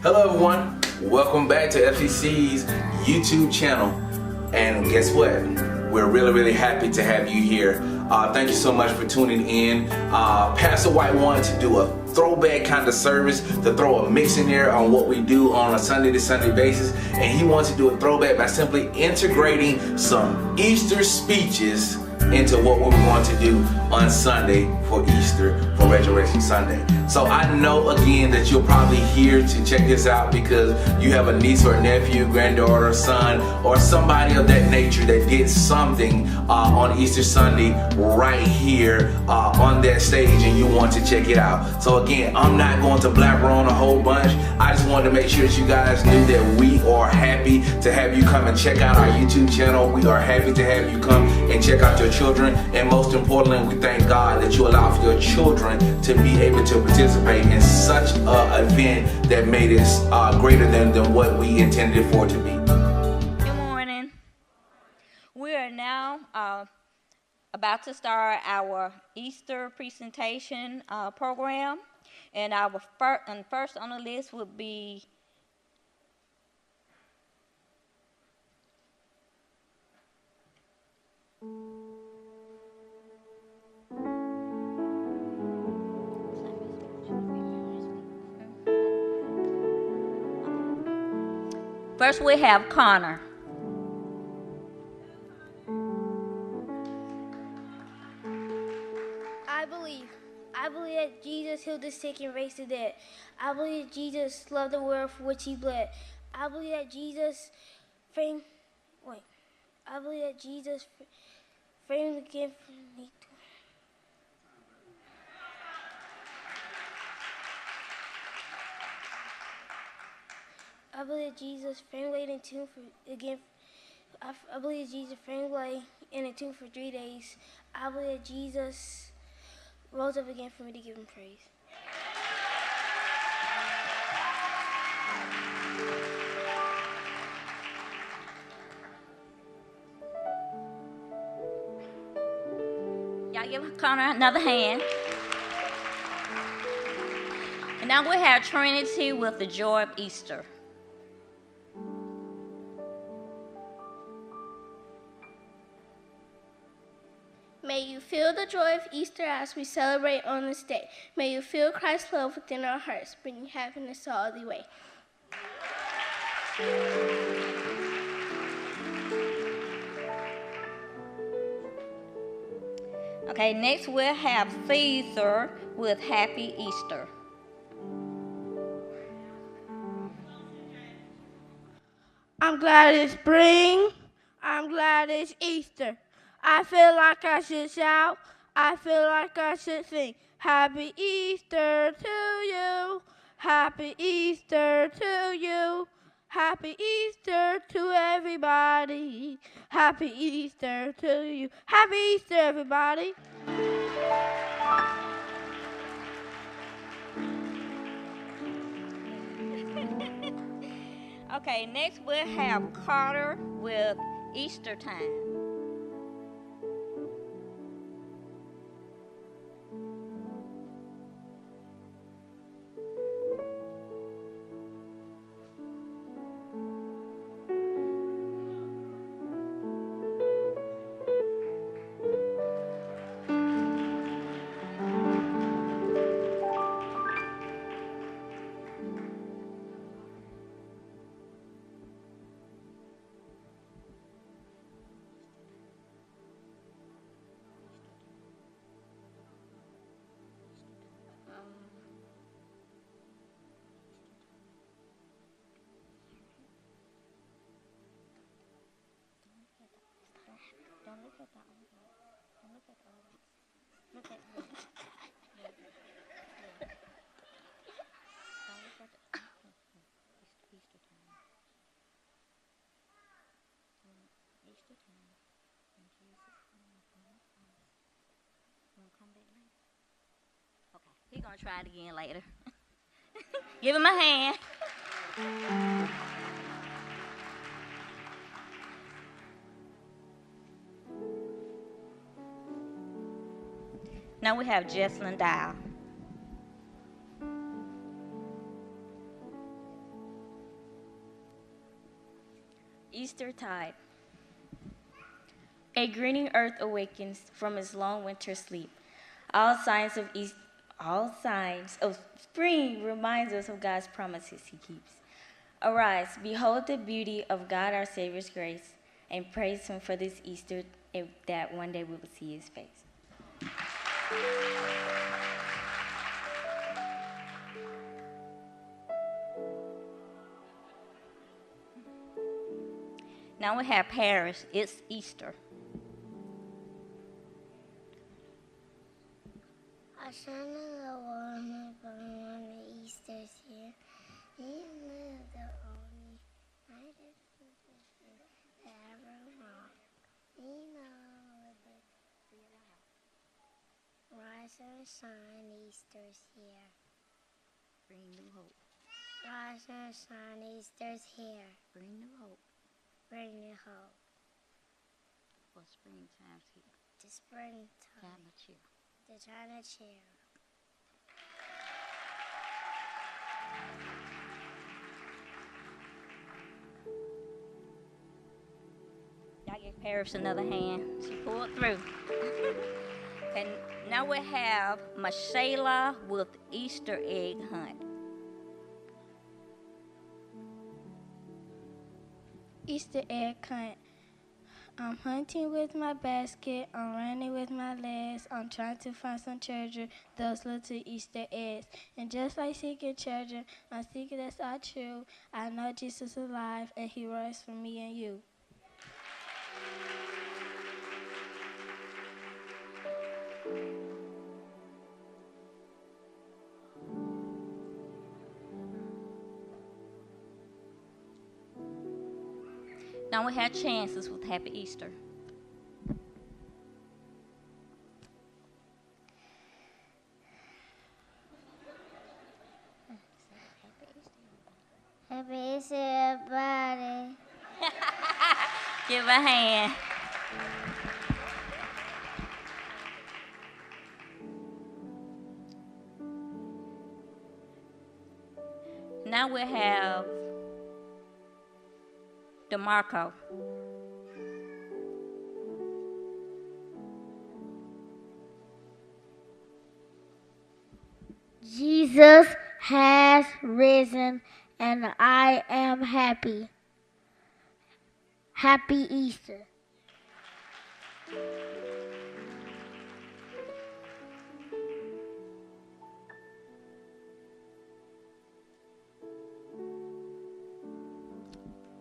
Hello everyone, welcome back to FCC's YouTube channel. And guess what? We're really happy to have you here. Thank you so much for tuning in. Pastor White wanted to do a throwback kind of service, to throw a mix in there on what we do on a Sunday to Sunday basis. And he wants to do a throwback by simply integrating some Easter speeches into what we're going to do on Sunday for Easter, for Resurrection Sunday. So I know again that you're probably here to check this out because you have a niece or nephew, granddaughter, son, or somebody of that nature that did something on Easter Sunday right here on that stage, and you want to check it out. So again, I'm not going to blabber on a whole bunch. I just wanted to make sure that you guys knew that we are happy to have you come and check out our YouTube channel. We are happy to have you come and check out your children, and most importantly, we thank God that you allow for your children to be able to participate in such an event that made us greater than what we intended it for it to be. Good morning. We are now about to start our Easter presentation program, and our first on the list would be first we have Connor. I believe that Jesus healed the sick and raised the dead. I believe that Jesus loved the world for which he bled. I believe that Jesus framed again for me. I believe that Jesus framed laid in tomb for again. I believe that Jesus framed lay in a tomb for 3 days. I believe that Jesus rose up again for me to give him praise. Y'all give Connor another hand. And now we have Trinity with the joy of Easter. May you feel the joy of Easter as we celebrate on this day. May you feel Christ's love within our hearts, bringing happiness all the way. Okay, next we'll have Caesar with Happy Easter. I'm glad it's spring. I'm glad it's Easter. I feel like I should shout. I feel like I should sing. Happy Easter to you. Happy Easter to you. Happy Easter to everybody. Happy Easter to you. Happy Easter, everybody. Okay, next we'll have Carter with Easter time. Don't look at that one. Don't look at the other one. Look at me. Don't look at the Easter time. Easter time. When Jesus gonna come back later. Okay, he's gonna try it again later. Give him a hand. Now we have Jesselyn Dial. Eastertide. A greening earth awakens from its long winter sleep. All signs of spring reminds us of God's promises he keeps. Arise, behold the beauty of God our Savior's grace, and praise him for this Easter that one day we will see his face. Now we have Paris. It's Easter. I shine in the world, my burn on the Easter's here. He lived the only night that ever wrong. He knows the rise and shine, Easter's here. Bring new hope. Rise and shine, Easter's here. Bring new hope. Bring new hope. For springtime's here. The springtime. Time of cheer. The time of cheer. I give Paris another hand. She pulled through. And now we have Michela with Easter egg hunt. Easter egg hunt. I'm hunting with my basket, I'm running with my legs, I'm trying to find some treasure, those little Easter eggs. And just like seeking treasure, I'm seeking that's all true. I know Jesus is alive and he rose for me and you. Now we have Chances with Happy Easter. Happy Easter, everybody. Give a hand. Now we have DeMarco. Jesus has risen and I am happy. Happy Easter.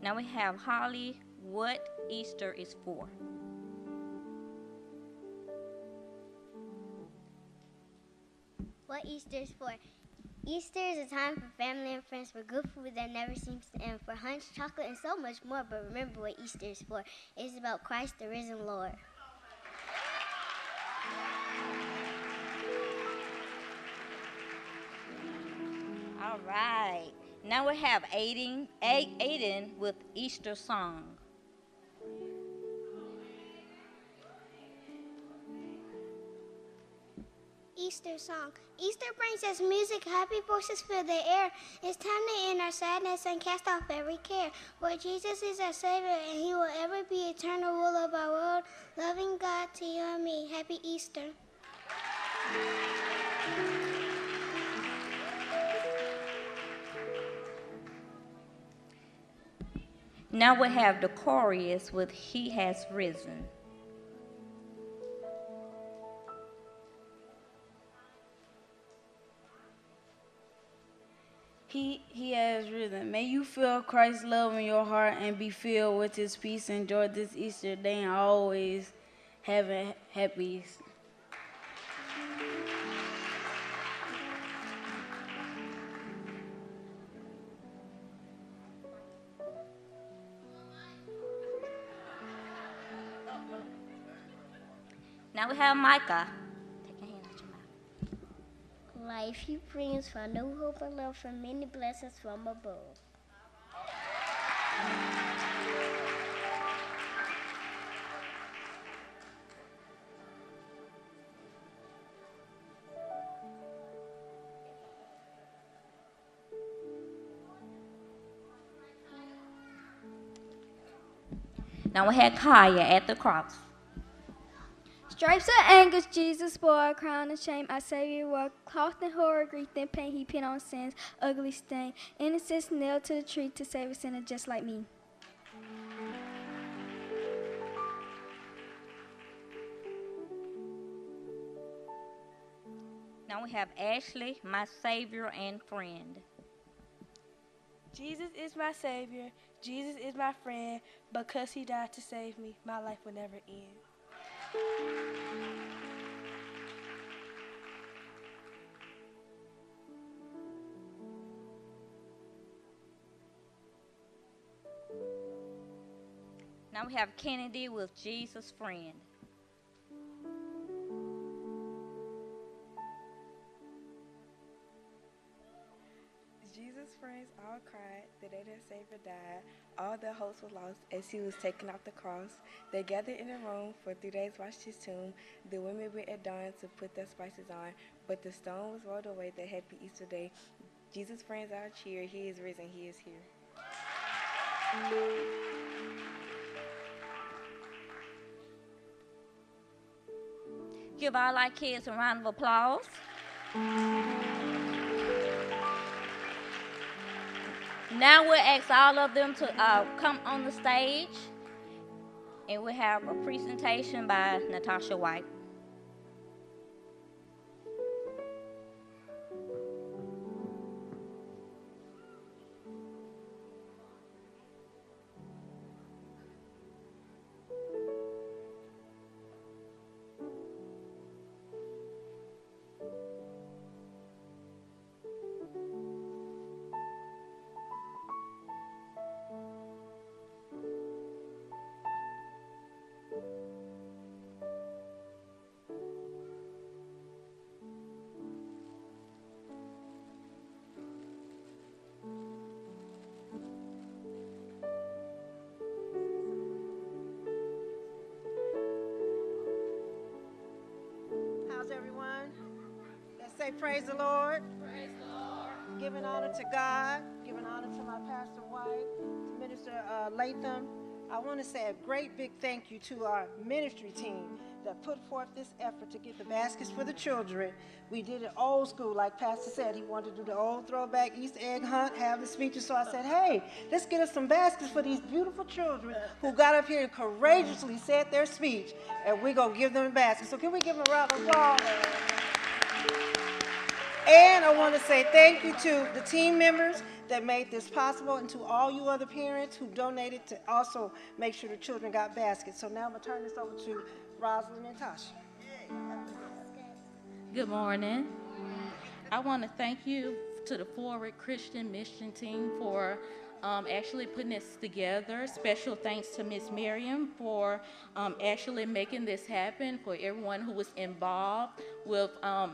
Now we have Holly. What Easter is for? What Easter is for? Easter is a time for family and friends, for good food that never seems to end, for hunch, chocolate, and so much more. But remember what Easter is for. It's about Christ, the risen Lord. All right. Now we have Aiden with Easter song. Easter song. Easter brings us music, happy voices fill the air. It's time to end our sadness and cast off every care. For Jesus is our Savior and he will ever be eternal ruler of our world. Loving God to you and me. Happy Easter. Now we have Decorous with He Has Risen. He has risen. May you feel Christ's love in your heart and be filled with his peace. Enjoy this Easter day and always have a happy Easter. Now we have Micah. Take a hand out your mouth. Life he brings for new hope and love, for many blessings from above. Now we had Kaya at the cross. Stripes of anger, Jesus bore a crown of shame. Our Savior wore cloth and horror, grief and pain. He put on sin's ugly stain. Innocence nailed to the tree to save a sinner just like me. Now we have Ashley, my Savior and friend. Jesus is my Savior. Jesus is my friend. Because he died to save me, my life will never end. Now we have Kennedy with Jesus' friend. Jesus' friends all cried the day their Savior died. All their hopes were lost as he was taken off the cross. They gathered in a room for 3 days, watched his tomb. The women went at dawn to put their spices on, but the stone was rolled away that happy Easter day. Jesus' friends all cheer. He is risen. He is here. Give all our kids a round of applause. Now we'll ask all of them to come on the stage, and we'll have a presentation by Natasha White. Everyone, let's say praise the Lord. Praise the Lord. Giving honor to God, giving honor to my pastor wife, to Minister Latham. I want to say a great big thank you to our ministry team that put forth this effort to get the baskets for the children. We did it old school, like Pastor said. He wanted to do the old throwback Easter egg hunt, have the speeches. So I said, hey, let's get us some baskets for these beautiful children who got up here and courageously said their speech, and we're going to give them a basket. So can we give them a round of applause? And I want to say thank you to the team members that made this possible, and to all you other parents who donated to also make sure the children got baskets. So now I'm going to turn this over to Rosalind and Natasha. Good morning. I want to thank you to the ForWord Christian Mission team for actually putting this together. Special thanks to Miss Miriam for actually making this happen, for everyone who was involved with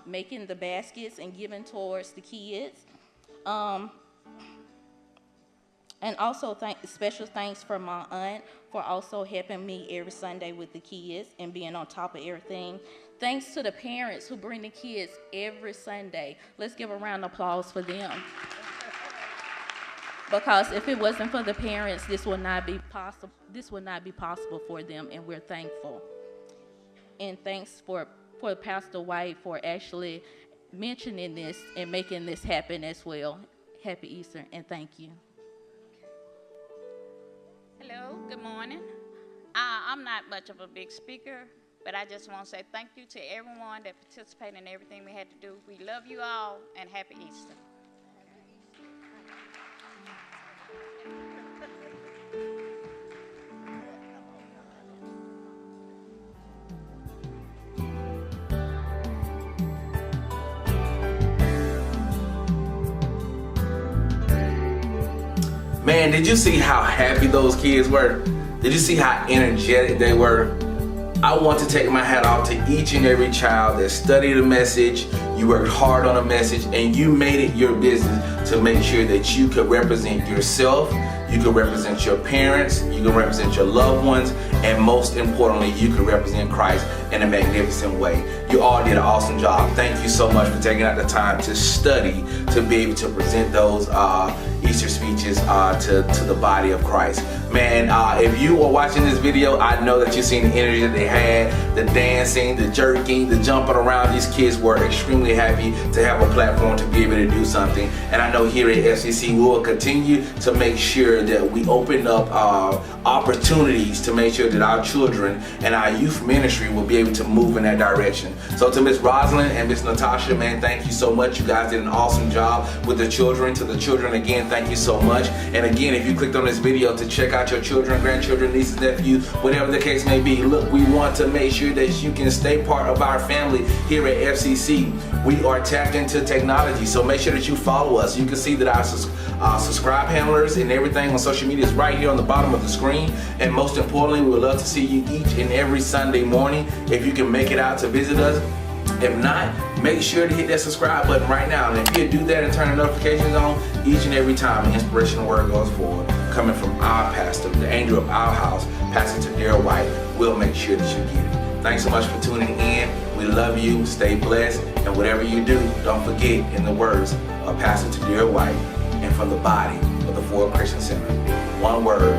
making the baskets and giving towards the kids. And also special thanks for my aunt for also helping me every Sunday with the kids and being on top of everything. Thanks to the parents who bring the kids every Sunday. Let's give a round of applause for them. Because if it wasn't for the parents, this would not be possible. This would not be possible for them, and we're thankful. And thanks for Pastor White for actually mentioning this and making this happen as well. Happy Easter, and thank you. Hello, good morning. I'm not much of a big speaker, but I just want to say thank you to everyone that participated in everything we had to do. We love you all, and happy Easter. Man, did you see how happy those kids were? Did you see how energetic they were? I want to take my hat off to each and every child that studied the message, you worked hard on the message, and you made it your business to make sure that you could represent yourself, you could represent your parents, you could represent your loved ones, and most importantly, you could represent Christ in a magnificent way. You all did an awesome job. Thank you so much for taking out the time to study, to be able to present those Easter speeches to the body of Christ. Man, if you are watching this video, I know that you've seen the energy that they had, the dancing, the jerking, the jumping around. These kids were extremely happy to have a platform to be able to do something. And I know here at FCC, we will continue to make sure that we open up opportunities to make sure that our children and our youth ministry will be able to move in that direction. So to Miss Rosalind and Miss Natasha, man, thank you so much. You guys did an awesome job with the children. To the children, again, thank you so much. And again, if you clicked on this video to check out your children, grandchildren, nieces, nephews, whatever the case may be, look, we want to make sure that you can stay part of our family here at FCC. We are tapped into technology, so make sure that you follow us. You can see that our subscribe handlers and everything on social media is right here on the bottom of the screen. And most importantly, we would love to see you each and every Sunday morning if you can make it out to visit us. If not, make sure to hit that subscribe button right now. And if you do that and turn the notifications on, each and every time an inspirational word goes forward, coming from our pastor, the angel of our house, Pastor Tadera White, we'll make sure that you get it. Thanks so much for tuning in. We love you. Stay blessed. And whatever you do, don't forget, in the words of Pastor Tadera White and from the body of the ForWord Christian Center, one word,